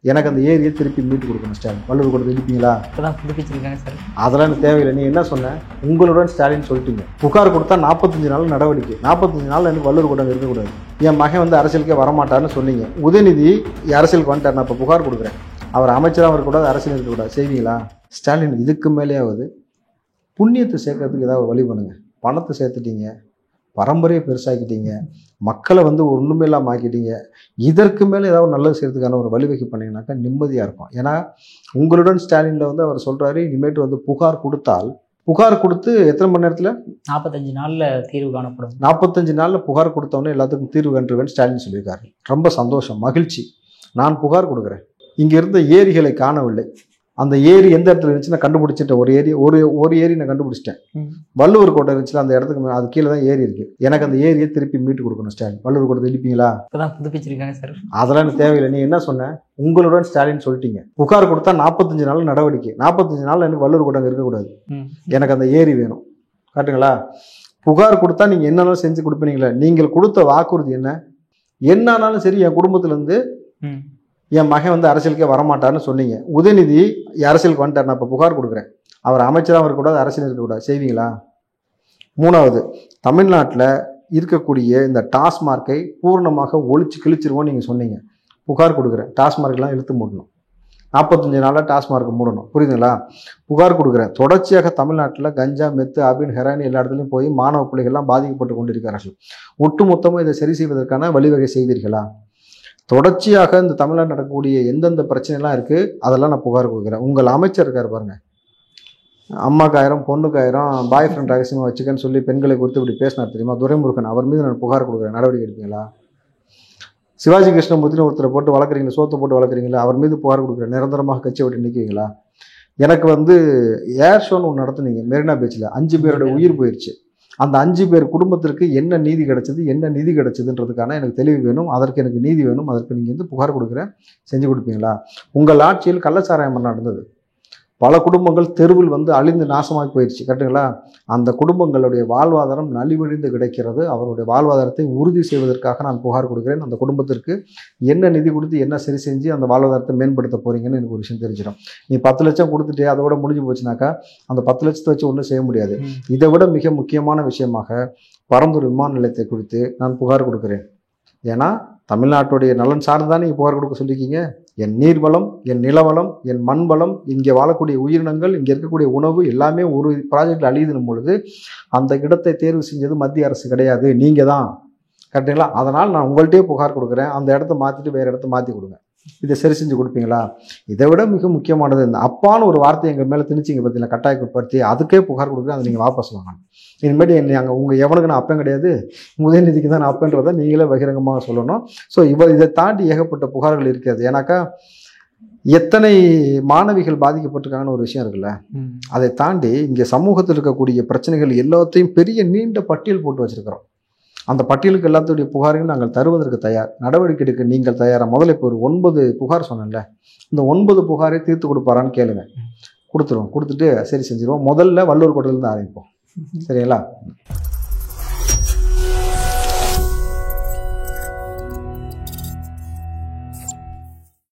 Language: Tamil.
எனக்கு அந்த ஏரியை திருப்பி மீட்டு கொடுக்கணும் ஸ்டாலின். வள்ளுவர் கூட இடிப்பீங்களா? இப்போதான் புதுப்பிச்சிருக்காங்க சார். அதெல்லாம் எனக்கு தேவையில்லை. நீ என்ன சொன்ன? உங்களுடன் ஸ்டாலின் சொல்லிட்டீங்க. புகார் கொடுத்தா 45 நாள் நடவடிக்கை. 45 நாள் எனக்கு வள்ளுவர் கூட்டம் இருக்கக்கூடாது. என் மகன் வந்து அரசியலுக்கே வரமாட்டார்னு சொன்னீங்க. உதயநிதி அரசியலுக்கு வந்துட்டார், நான் இப்போ புகார் கொடுக்குறேன். அவர் அமைச்சராக இருக்கக்கூடாது, அரசியல் இருக்கக்கூடாது. செய்வீங்களா? ஸ்டாலின் இதுக்கு மேலேயாவது புண்ணியத்தை சேர்க்கறதுக்கு ஏதாவது வழி பண்ணுங்க. பணத்தை சேர்த்துட்டீங்க, பரம்பரையை பெருசாக்கிட்டீங்க, மக்களை வந்து ஒன்றுமே இல்லாமல் ஆக்கிட்டீங்க. இதற்கு மேலே ஏதாவது நல்லது செய்யறதுக்கான ஒரு வழிவகை பண்ணிங்கனாக்கா நிம்மதியாக இருக்கும். ஏன்னா உங்களுடன் ஸ்டாலினில் வந்து அவர் சொல்கிறாரு, இனிமேட்டு வந்து புகார் கொடுத்தால், புகார் கொடுத்து எத்தனை மணி நேரத்தில்? 45 நாளில் தீர்வு காணப்படும். 45 நாளில் புகார் கொடுத்தவொடனே எல்லாத்துக்கும் தீர்வு கண்டுருவேன் ஸ்டாலின் சொல்லியிருக்காரு. ரொம்ப சந்தோஷம், மகிழ்ச்சி. நான் புகார் கொடுக்குறேன். இங்கே இருந்த ஏரிகளை காணவில்லை. அந்த ஏரி எந்த இடத்துல இருந்துச்சு நான் கண்டுபிடிச்சிட்டேன். ஒரு ஏரி நான் கண்டுபிடிச்சிட்டேன். வள்ளுவர் கோட்டை இருந்துச்சுல, அந்த இடத்துக்கு அது கீழே தான் ஏரி இருக்கு. எனக்கு அந்த ஏரியை திருப்பி மீட்டு கொடுக்கணும் ஸ்டாலின். வள்ளுவர் கோட்டை இடிப்பீங்களா? இப்போதான் புதுப்பிச்சிருக்காங்க சார். அதெல்லாம் எனக்கு தேவையில்லை. நீ என்ன சொன்ன? உங்களுடன் ஸ்டாலின் சொல்லிட்டீங்க. புகார் கொடுத்தா 45 நாள் நடவடிக்கை. 45 நாள் எனக்கு வள்ளுவர் கோட்டை இருக்கக்கூடாது. எனக்கு அந்த ஏரி வேணும். காட்டுங்களா? புகார் கொடுத்தா நீங்க என்னன்னாலும் செஞ்சு கொடுப்பீங்களா? நீங்கள் கொடுத்த வாக்குறுதி என்ன? என்னானாலும் சரி, என் குடும்பத்திலேருந்து என் மகன் வந்து அரசியலுக்கே வரமாட்டார்னு சொன்னீங்க. உதயநிதி அரசியலுக்கு வந்துட்டார், நான் இப்போ புகார் கொடுக்குறேன். அவர் அமைச்சராக இருக்கக்கூடாது, அரசியல் இருக்கக்கூடாது. செய்வீங்களா? மூணாவது, தமிழ்நாட்டில் இருக்கக்கூடிய இந்த டாஸ்மார்க்கை பூர்ணமாக ஒழிச்சு கிழிச்சிருவோன்னு நீங்கள் சொன்னீங்க. புகார் கொடுக்குறேன். டாஸ்மார்க்கெலாம் இழுத்து மூடணும். 45 நாளில் டாஸ்மார்க் மூடணும். புரியுதுங்களா? புகார் கொடுக்குறேன். தொடர்ச்சியாக தமிழ்நாட்டில் கஞ்சா, மெத்து, அபின், ஹெராயின் எல்லா இடத்துலையும் போய் மாணவ பிள்ளைகள்லாம் பாதிக்கப்பட்டு கொண்டிருக்கிறார்கள். ஒட்டுமொத்தமாக இதை சரி செய்வதற்கான வழிவகை செய்வீர்களா? தொடர்ச்சியாக இந்த தமிழ்நாடு நடக்கக்கூடிய எந்தெந்த பிரச்சனைலாம் இருக்குது அதெல்லாம் நான் புகார் கொடுக்குறேன். உங்கள் அமைச்சர் இருக்கார் பாருங்க, அம்மாக்கு 1000 பொண்ணுக்கு 1000 பாய் ஃப்ரெண்ட் ரகசியமாக வச்சுக்கன்னு சொல்லி பெண்களை குறித்து இப்படி பேசினார் தெரியுமா, துரைமுருகன். அவர் மீது நான் புகார் கொடுக்குறேன். நடவடிக்கை எடுப்பீங்களா? சிவாஜி கிருஷ்ணமூர்த்தின்னு ஒருத்தரை போட்டு வளர்க்குறீங்களா, சோத்தை போட்டு வளர்க்குறீங்களா, அவர் மீது புகார் கொடுக்குறேன். நிரந்தரமாக கட்சியை விட்டு நிற்குவீங்களா? எனக்கு வந்து ஏர் ஷோன்னு ஒன்று நடத்துனீங்க மெரினா பீச்சில், 5 பேரோட உயிர் போயிடுச்சு. அந்த 5 பேர் குடும்பத்திற்கு என்ன நீதி கிடைச்சது, என்ன நிதி கிடைச்சதுன்றதுக்கான எனக்கு தெளிவு வேணும். அதற்கு எனக்கு நீதி வேணும். அதற்கு நீங்கள் வந்து புகார் கொடுக்குறேன். செஞ்சு கொடுப்பீங்களா? உங்கள் ஆட்சியில் கள்ளச்சாராயம் நடந்தது. பல குடும்பங்கள் தெருவில் வந்து அழிந்து நாசமாகி போயிடுச்சு. கரெக்டுங்களா? அந்த குடும்பங்களுடைய வாழ்வாதாரம் நலிவழிந்து கிடைக்கிறது. அவருடைய வாழ்வாதாரத்தை உறுதி செய்வதற்காக நான் புகார் கொடுக்குறேன். அந்த குடும்பத்திற்கு என்ன நிதி கொடுத்து என்ன சரி செஞ்சு அந்த வாழ்வாதாரத்தை மேம்படுத்த போறீங்கன்னு எனக்கு ஒரு விஷயம் தெரிஞ்சிடும். நீ 10 லட்சம் கொடுத்துட்டு அதோட முடிஞ்சு போச்சுனாக்கா அந்த 10 லட்சத்தை வச்சு ஒன்றும் செய்ய முடியாது. இதை விட மிக முக்கியமான விஷயமாக பரந்தூர் விமான நிலையத்தை குறித்து நான் புகார் கொடுக்குறேன். ஏன்னா தமிழ்நாட்டுடைய நலன் சார்ந்து தான் நீங்கள் புகார் கொடுக்க சொல்லியிருக்கீங்க. என் நீர்வளம், என் நிலவளம், என் மண் வளம், இங்கே வாழக்கூடிய உயிரினங்கள், இங்கே இருக்கக்கூடிய உணவு எல்லாமே ஒரு ப்ராஜெக்டில் அழியுதுன்னும் பொழுது அந்த இடத்தை தேர்வு செஞ்சது மத்திய அரசு கிடையாது, நீங்கள் தான். கரெக்டுங்களா? அதனால் நான் உங்கள்கிட்டயே புகார் கொடுக்குறேன். அந்த இடத்த மாற்றிட்டு வேறு இடத்த மாற்றி கொடுங்க. இதை சரி செஞ்சு கொடுப்பீங்களா? இதை விட மிக முக்கியமானது, இந்த அப்பான்னு ஒரு வார்த்தை எங்கள் மேலே திணிச்சிங்க பார்த்தீங்களா, கட்டாயப்படுத்தி, அதுக்கே புகார் கொடுக்குறேன். அதை நீங்கள் வாபஸ் வாங்கணும். இனிமேட்டு அங்கே உங்கள் எவனுக்கு நான் அப்பன் கிடையாது, உதயநிதிக்கு தான் நான் அப்பன்றதை நீங்களே பகிரங்கமாக சொல்லணும். ஸோ இதை தாண்டி ஏகப்பட்ட புகார்கள் இருக்கிறது. ஏன்னாக்கா எத்தனை மாணவிகள் பாதிக்கப்பட்டிருக்காங்கன்னு ஒரு விஷயம் இருக்குல்ல, அதை தாண்டி இங்கே சமூகத்தில் இருக்கக்கூடிய பிரச்சனைகள் எல்லாத்தையும் பெரிய நீண்ட பட்டியல் போட்டு வச்சிருக்கிறோம். அந்த பட்டியலுக்கு எல்லாத்துடைய புகாரையும் நாங்கள் தருவதற்கு தயார். நடவடிக்கை எடுக்க நீங்கள் தயாரா? முதல்ல இப்போ ஒரு 9 புகார் சொன்னேன்ல, இந்த 9 புகாரை தீர்த்து கொடுப்பாரான்னு கேளுங்க. கொடுத்துருவோம். கொடுத்துட்டு சரி செஞ்சிருவோம். முதல்ல வள்ளுவர் கோட்டையிலேருந்து ஆரம்பிப்போம். சரிங்களா?